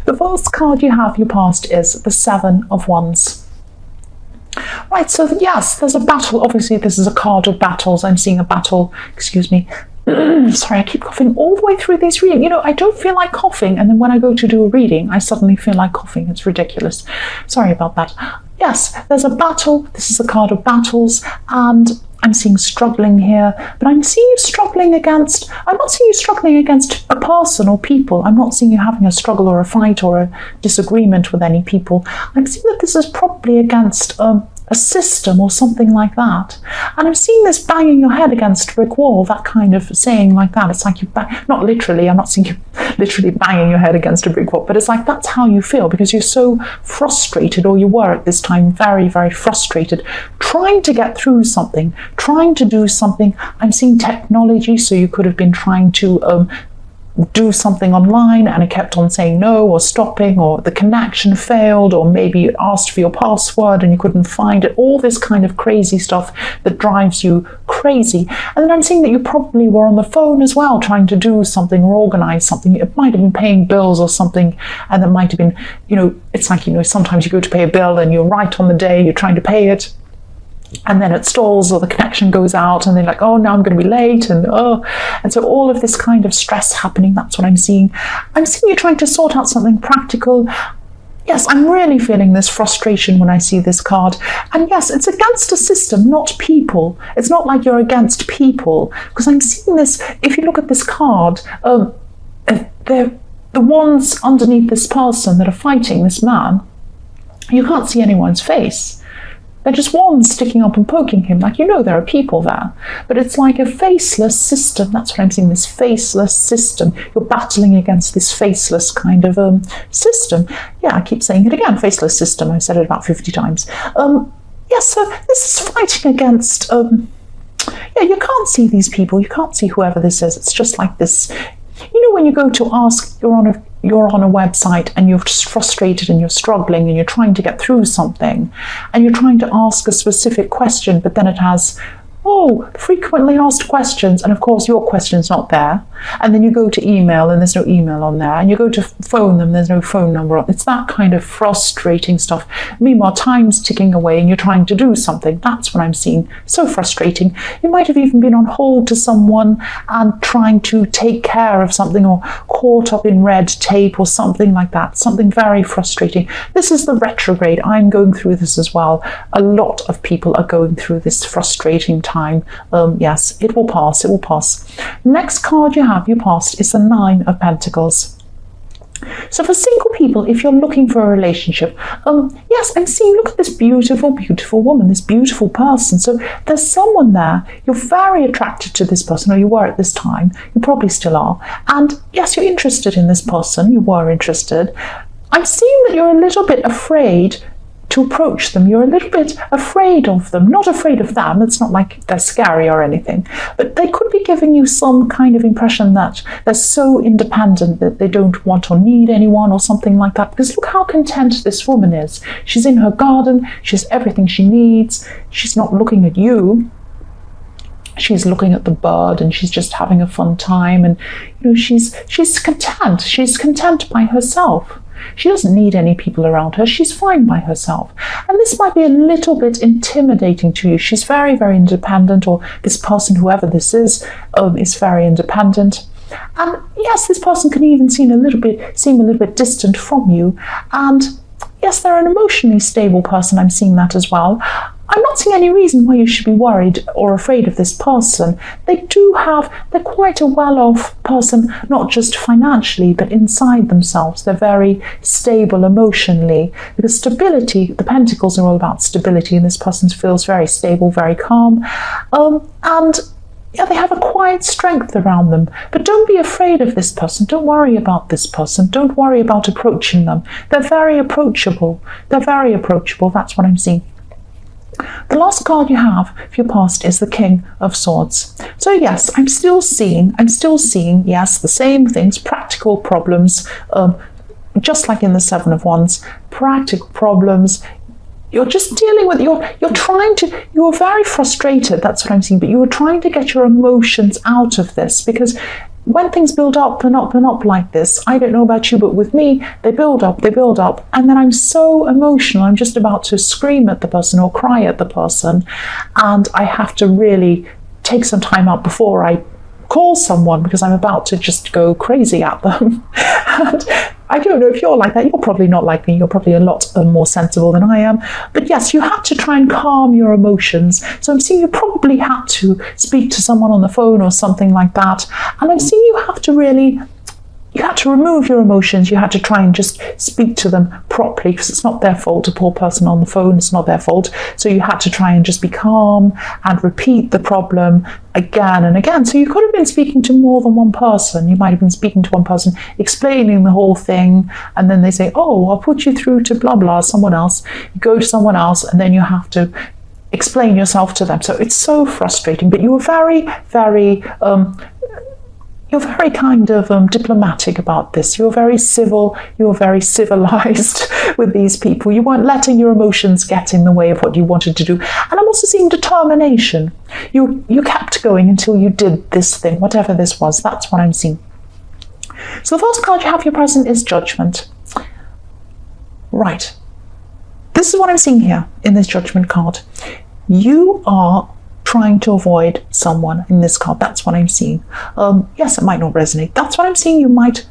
The first card you have, your past, is the Seven of Wands. Right, so yes, there's a battle. Obviously, this is a card of battles. I'm seeing a battle, excuse me. Sorry, I keep coughing all the way through these readings. You know, I don't feel like coughing, and then when I go to do a reading, I suddenly feel like coughing. It's ridiculous. Sorry about that. Yes, there's a battle. This is a card of battles, and I'm seeing struggling here, but I'm seeing you struggling against, I'm not seeing you struggling against a person or people. I'm not seeing you having a struggle or a fight or a disagreement with any people. I'm seeing that this is probably against a system or something like that. And I'm seeing this banging your head against a brick wall, that kind of saying like that. It's like you not literally, I'm not seeing you literally banging your head against a brick wall, but it's like that's how you feel because you're so frustrated, or you were at this time very, very frustrated, trying to get through something, trying to do something. I'm seeing technology, so you could have been trying to do something online and it kept on saying no or stopping, or the connection failed, or maybe it asked for your password and you couldn't find it. All this kind of crazy stuff that drives you crazy. And then I'm seeing that you probably were on the phone as well, trying to do something or organize something. It might have been paying bills or something, and it might have been, you know, it's like, you know, sometimes you go to pay a bill and you're right on the day, you're trying to pay it, and then it stalls or the connection goes out and they're like, oh, now I'm going to be late, and so all of this kind of stress happening. That's what I'm seeing. I'm seeing you trying to sort out something practical. Yes, I'm really feeling this frustration when I see this card. And yes, it's against a system, not people. It's not like you're against people, because I'm seeing this, if you look at this card, the ones underneath this person that are fighting this man, you can't see anyone's face. They're just wands sticking up and poking him, like, you know, there are people there. But it's like a faceless system. That's what I'm seeing, this faceless system. You're battling against this faceless kind of system. Yeah, I keep saying it again, faceless system. I've said it about 50 times. Yes, so this is fighting against, yeah, you can't see these people. You can't see whoever this is. It's just like this. You know, when you go to ask, you're on a website and you're just frustrated and you're struggling and you're trying to get through something and you're trying to ask a specific question, but then it has, frequently asked questions, and of course your question's not there. And then you go to email and there's no email on there, and you go to phone them, there's no phone number on. It's that kind of frustrating stuff. Meanwhile, time's ticking away and you're trying to do something. That's what I'm seeing. So frustrating. You might have even been on hold to someone and trying to take care of something, or caught up in red tape or something like that. Something very frustrating. This is the retrograde. I'm going through this as well. A lot of people are going through this frustrating time. Yes, it will pass. It will pass. Next card you have, your past, is the Nine of Pentacles. So for single people, if you're looking for a relationship, yes, I'm seeing, look at this beautiful, beautiful woman, this beautiful person. So there's someone there, you're very attracted to this person, or you were at this time, you probably still are. And yes, you're interested in this person, you were interested. I'm seeing that you're a little bit afraid to approach them. You're a little bit afraid of them, not afraid of them. It's not like they're scary or anything, but they could be giving you some kind of impression that they're so independent that they don't want or need anyone or something like that. Because look how content this woman is. She's in her garden. She has everything she needs. She's not looking at you. She's looking at the bird and she's just having a fun time. And you know, she's content. She's content by herself. She doesn't need any people around her. She's fine by herself. And this might be a little bit intimidating to you. She's very, very independent, or this person, whoever this is very independent. And yes, this person can even seem a little bit distant from you. And yes, they're an emotionally stable person. I'm seeing that as well. I'm not seeing any reason why you should be worried or afraid of this person. They're quite a well-off person, not just financially, but inside themselves. They're very stable emotionally, because stability, the Pentacles are all about stability, and this person feels very stable, very calm. And yeah, they have a quiet strength around them. But don't be afraid of this person. Don't worry about this person. Don't worry about approaching them. They're very approachable. They're very approachable. That's what I'm seeing. The last card you have for your past is the King of Swords. So yes, I'm still seeing, yes, the same things, practical problems, just like in the Seven of Wands, practical problems. You're just dealing with, you're very frustrated, that's what I'm seeing, but you're trying to get your emotions out of this, because when things build up and up and up like this, I don't know about you, but with me, they build up, and then I'm so emotional, I'm just about to scream at the person or cry at the person, and I have to really take some time out before I call someone because I'm about to just go crazy at them. And I don't know if you're like that. You're probably not like me. You're probably a lot more sensible than I am. But yes, you had to try and calm your emotions. So I'm seeing you probably had to speak to someone on the phone or something like that. And I'm seeing you have to really, you had to remove your emotions. You had to try and just speak to them properly because it's not their fault. A poor person on the phone, it's not their fault. So you had to try and just be calm and repeat the problem again and again. So you could have been speaking to more than one person. You might have been speaking to one person, explaining the whole thing, and then they say, oh, I'll put you through to blah, blah, someone else. You go to someone else, and then you have to explain yourself to them. So it's so frustrating. But you were very, very... you're very kind of diplomatic about this. You're very civil. You're very civilized with these people. You weren't letting your emotions get in the way of what you wanted to do. And I'm also seeing determination. You kept going until you did this thing, whatever this was. That's what I'm seeing. So the first card you have your present is Judgment. Right. This is what I'm seeing here in this Judgment card. You are trying to avoid someone in this card. That's what I'm seeing. Yes, it might not resonate. That's what I'm seeing. You might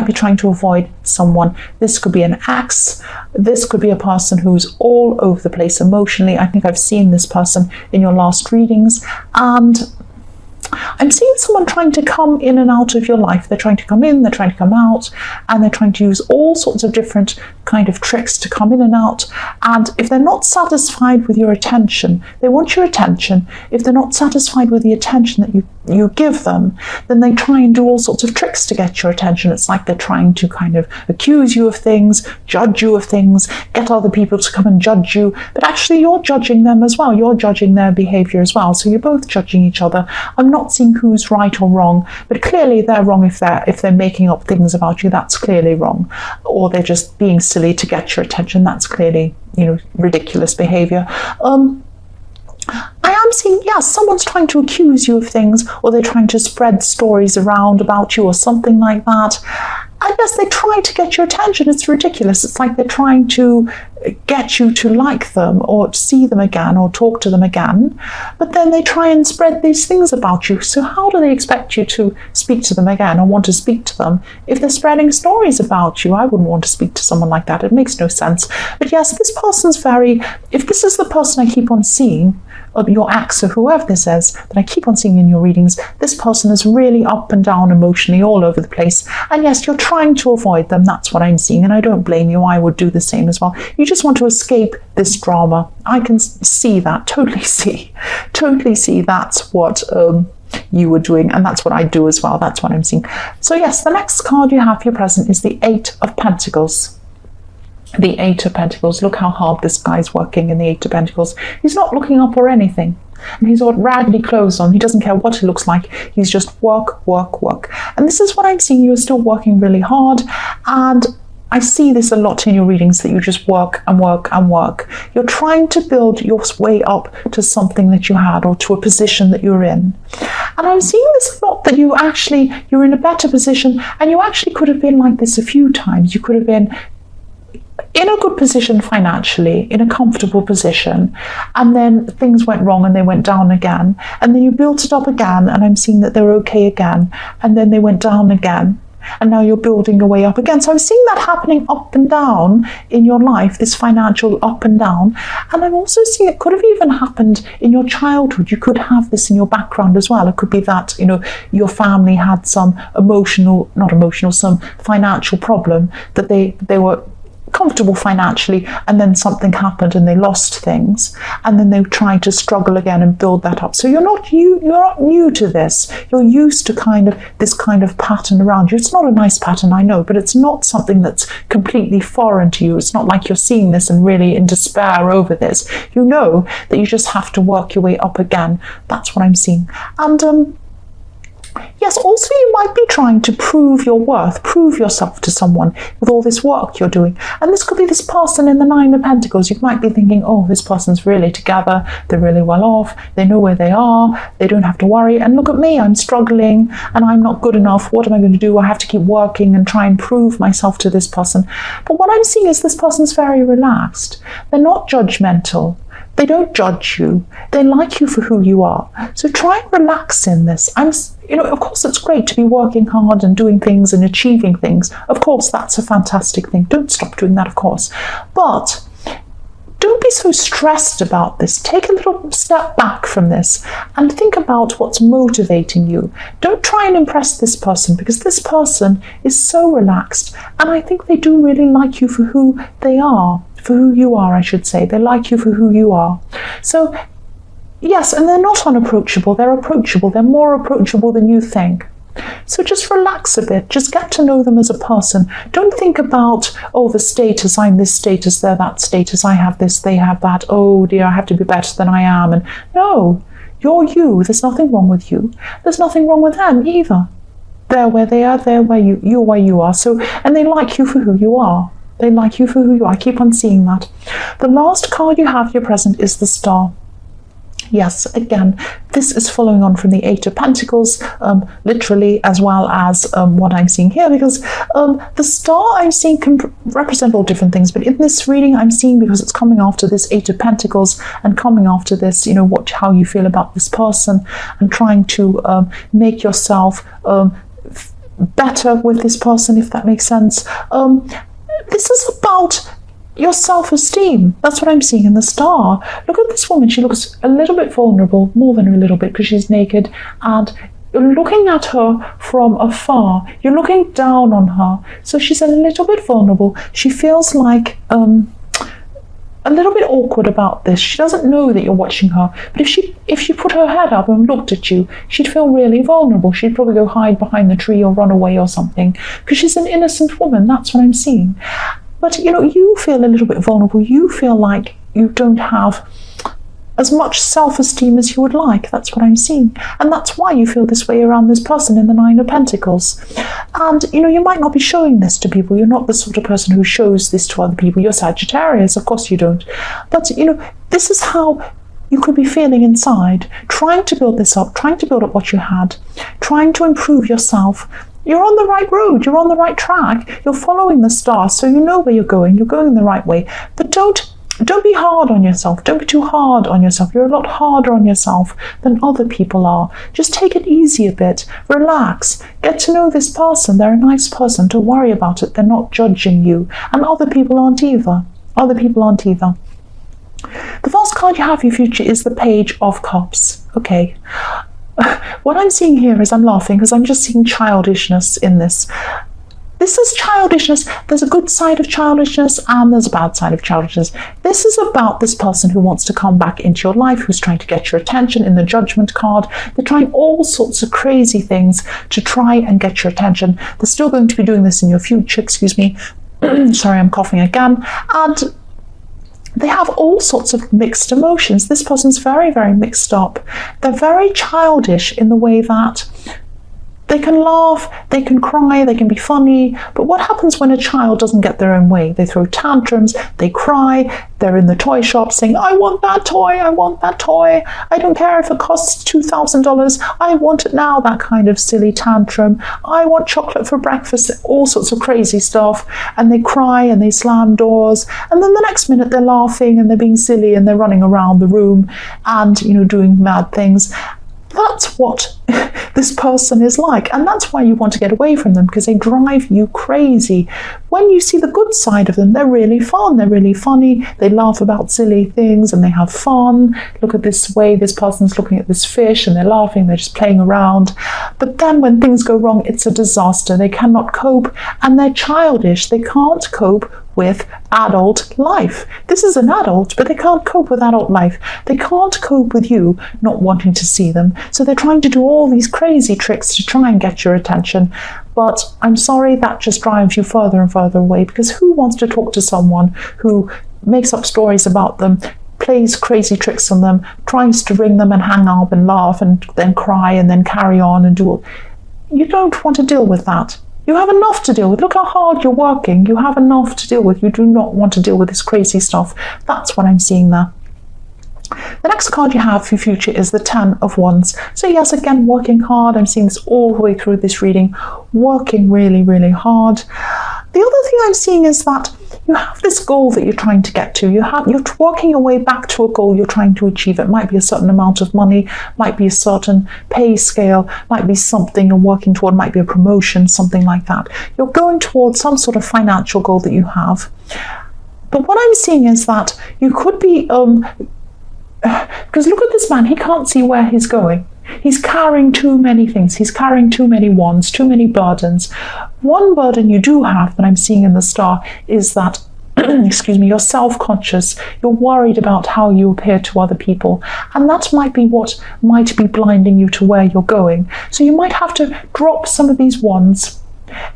be trying to avoid someone. This could be an ex. This could be a person who's all over the place emotionally. I think I've seen this person in your last readings, and I'm seeing someone trying to come in and out of your life. They're trying to come in, they're trying to come out, and they're trying to use all sorts of different kind of tricks to come in and out. And if they're not satisfied with your attention, they want your attention. If they're not satisfied with the attention that you give them, then they try and do all sorts of tricks to get your attention. It's like they're trying to kind of accuse you of things, judge you of things, get other people to come and judge you. But actually you're judging them as well. You're judging their behavior as well. So you're both judging each other. I'm not seeing who's right or wrong, but clearly they're wrong if they're making up things about you. That's clearly wrong. Or they're just being silly to get your attention. That's clearly, ridiculous behavior. I am seeing, yes, someone's trying to accuse you of things, or they're trying to spread stories around about you or something like that. And yes, they try to get your attention. It's ridiculous. It's like they're trying to get you to like them or see them again or talk to them again. But then they try and spread these things about you. So how do they expect you to speak to them again or want to speak to them if they're spreading stories about you? I wouldn't want to speak to someone like that. It makes no sense. But yes, this person's if this is the person I keep on seeing, your ex or whoever this is that I keep on seeing in your readings, this person is really up and down emotionally all over the place. And yes, you're trying to avoid them. That's what I'm seeing. And I don't blame you. I would do the same as well. You just want to escape this drama. I can see that, totally see that's what you were doing. And that's what I do as well. That's what I'm seeing. So yes, the next card you have for your present is the Eight of Pentacles. The Eight of Pentacles. Look how hard this guy's working in the Eight of Pentacles. He's not looking up or anything. And he's got raggedy clothes on. He doesn't care what he looks like. He's just work, work, work. And this is what I'm seeing. You're still working really hard. And I see this a lot in your readings, that you just work and work and work. You're trying to build your way up to something that you had or to a position that you're in. And I'm seeing this a lot, that you're in a better position, and you actually could have been like this a few times. You could have been in a good position financially, in a comfortable position, and then things went wrong and they went down again, and then you built it up again, and I'm seeing that they're okay again, and then they went down again, and now you're building your way up again. So I'm seeing that happening up and down in your life, this financial up and down. And I'm also seeing it could have even happened in your childhood. You could have this in your background as well. It could be that, your family had some some financial problem, that they were comfortable financially, and then something happened and they lost things, and then they tried to struggle again and build that up. So you're not new to this. You're used to this kind of pattern around you. It's not a nice pattern, I know, but it's not something that's completely foreign to you. It's not like you're seeing this and really in despair over this. You know that you just have to work your way up again. That's what I'm seeing. And Yes, also you might be trying to prove your worth, prove yourself to someone with all this work you're doing. And this could be this person in the Nine of Pentacles. You might be thinking, oh, this person's really together, they're really well off, they know where they are, they don't have to worry. And look at me, I'm struggling and I'm not good enough. What am I going to do? I have to keep working and try and prove myself to this person. But what I'm seeing is this person's very relaxed. They're not judgmental. They don't judge you. They like you for who you are. So try and relax in this. Of course, it's great to be working hard and doing things and achieving things. Of course, that's a fantastic thing. Don't stop doing that, of course. But don't be so stressed about this. Take a little step back from this and think about what's motivating you. Don't try and impress this person, because this person is so relaxed. And I think they do really like you for who they are. For who you are, I should say. They like you for who you are. So, yes, and they're not unapproachable. They're approachable. They're more approachable than you think. So just relax a bit. Just get to know them as a person. Don't think about, oh, the status. I'm this status, they're that status. I have this, they have that. Oh, dear, I have to be better than I am. And no, you're you. There's nothing wrong with you. There's nothing wrong with them either. They're where they are. They're where you're where you are. So, and they like you for who you are. They like you for who you are. I keep on seeing that. The last card you have, your present, is the Star. Yes, again, this is following on from the Eight of Pentacles, literally, as well as what I'm seeing here, because the Star I'm seeing can represent all different things, but in this reading I'm seeing, because it's coming after this Eight of Pentacles and coming after this, how you feel about this person and trying to make yourself better with this person, if that makes sense. This is about your self-esteem. That's what I'm seeing in the Star. Look at this woman. She looks a little bit vulnerable, more than a little bit, because she's naked, and you're looking at her from afar. You're looking down on her. So she's a little bit vulnerable. She feels like a little bit awkward about this. She doesn't know that you're watching her. But if she put her head up and looked at you, she'd feel really vulnerable. She'd probably go hide behind the tree or run away or something, because she's an innocent woman. That's what I'm seeing. But, you feel a little bit vulnerable. You feel like you don't have as much self-esteem as you would like. That's what I'm seeing. And that's why you feel this way around this person in the Nine of Pentacles. And, you might not be showing this to people. You're not the sort of person who shows this to other people. You're Sagittarius. Of course you don't. But, this is how you could be feeling inside, trying to build this up, trying to build up what you had, trying to improve yourself. You're on the right road. You're on the right track. You're following the Star, so you know where you're going. You're going in the right way. But don't be hard on yourself. Don't be too hard on yourself. You're a lot harder on yourself than other people are. Just take it easy a bit. Relax. Get to know this person. They're a nice person. Don't worry about it. They're not judging you. And other people aren't either. Other people aren't either. The first card you have for your future is the Page of Cups. Okay. What I'm seeing here is, I'm laughing because I'm just seeing childishness in this. This is childishness. There's a good side of childishness and there's a bad side of childishness. This is about this person who wants to come back into your life, who's trying to get your attention. In the Judgment card, they're trying all sorts of crazy things to try and get your attention. They're still going to be doing this in your future, excuse me. Sorry, I'm coughing again. And they have all sorts of mixed emotions. This person's very, very mixed up. They're very childish in the way that they can laugh, they can cry, they can be funny. But what happens when a child doesn't get their own way? They throw tantrums, they cry, they're in the toy shop saying, I want that toy, I want that toy. I don't care if it costs $2,000, I want it now, that kind of silly tantrum. I want chocolate for breakfast, all sorts of crazy stuff. And they cry and they slam doors. And then the next minute they're laughing and they're being silly and they're running around the room and, doing mad things. That's what this person is like, and that's why you want to get away from them, because they drive you crazy. When you see the good side of them, they're really fun, they're really funny, they laugh about silly things and they have fun. Look at this way, this person's looking at this fish and they're laughing, they're just playing around. But then when things go wrong, it's a disaster. They cannot cope and they're childish. They can't cope with adult life. This is an adult, but they can't cope with adult life. They can't cope with you not wanting to see them. So they're trying to do all these crazy tricks to try and get your attention. But I'm sorry, that just drives you further and further away, because who wants to talk to someone who makes up stories about them, plays crazy tricks on them, tries to ring them and hang up and laugh and then cry and then carry on and do all. You don't want to deal with that. You have enough to deal with. Look how hard you're working. You have enough to deal with. You do not want to deal with this crazy stuff. That's what I'm seeing there. The next card you have for your future is the 10 of Wands. So yes, again, working hard. I'm seeing this all the way through this reading. Working really, really hard. The other thing I'm seeing is that you have this goal that you're trying to get to. You're working your way back to a goal you're trying to achieve. It might be a certain amount of money, might be a certain pay scale, might be something you're working toward, might be a promotion, something like that. You're going towards some sort of financial goal that you have. But what I'm seeing is that you could be, because look at this man, he can't see where he's going. He's carrying too many things. He's carrying too many wands, too many burdens. One burden you do have that I'm seeing in the star is that, excuse me, you're self-conscious. You're worried about how you appear to other people. And that might be what might be blinding you to where you're going. So you might have to drop some of these wands.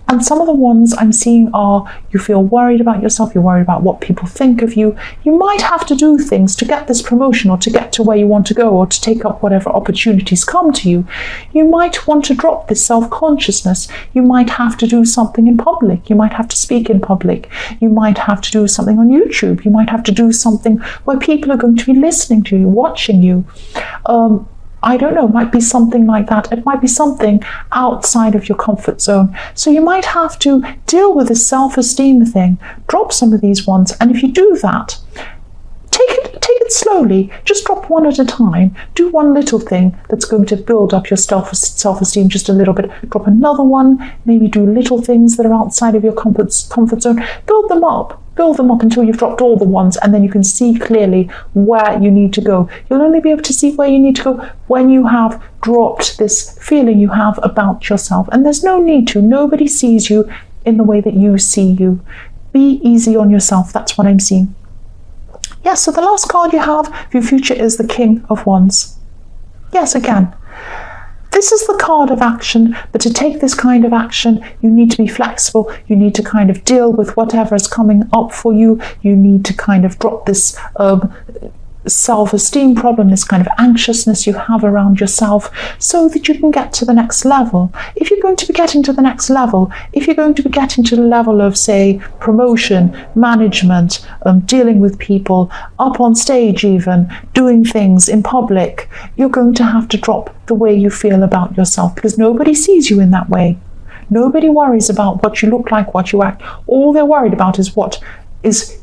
And some of the ones I'm seeing are you feel worried about yourself, you're worried about what people think of you. You might have to do things to get this promotion or to get to where you want to go or to take up whatever opportunities come to you. You might want to drop this self-consciousness. You might have to do something in public. You might have to speak in public. You might have to do something on YouTube. You might have to do something where people are going to be listening to you, watching you. I don't know, it might be something like that. It might be something outside of your comfort zone. So you might have to deal with this self-esteem thing, drop some of these ones. And if you do that, take it slowly. Just drop one at a time. Do one little thing that's going to build up your self-esteem just a little bit. Drop another one. Maybe do little things that are outside of your comfort zone. Build them up. Build them up until you've dropped all the ones, and then you can see clearly where you need to go. You'll only be able to see where you need to go when you have dropped this feeling you have about yourself. And there's no need to. Nobody sees you in the way that you see you. Be easy on yourself. That's what I'm seeing. Yes, so the last card you have for your future is the King of Wands. Yes, again, this is the card of action, but to take this kind of action, you need to be flexible. You need to kind of deal with whatever is coming up for you. You need to kind of drop this self-esteem problem, this kind of anxiousness you have around yourself, so that you can get to the next level. If you're going to be getting to the next level, if you're going to be getting to the level of, say, promotion, management, dealing with people, up on stage even, doing things in public, you're going to have to drop the way you feel about yourself, because nobody sees you in that way. Nobody worries about what you look like, what you act. All they're worried about is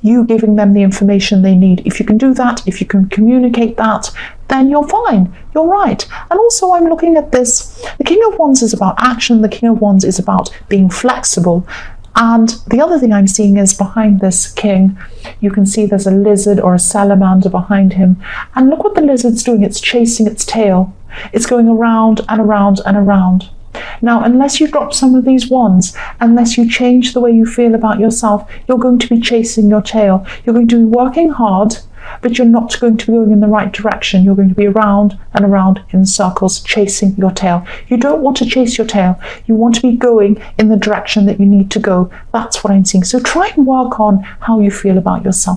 you giving them the information they need. If you can do that, if you can communicate that, then you're fine, you're right. And also I'm looking at this, the King of Wands is about action, the King of Wands is about being flexible. And the other thing I'm seeing is behind this king, you can see there's a lizard or a salamander behind him. And look what the lizard's doing, it's chasing its tail. It's going around and around and around. Now, unless you drop some of these wands, unless you change the way you feel about yourself, you're going to be chasing your tail. You're going to be working hard, but you're not going to be going in the right direction. You're going to be around and around in circles, chasing your tail. You don't want to chase your tail. You want to be going in the direction that you need to go. That's what I'm seeing. So try and work on how you feel about yourself.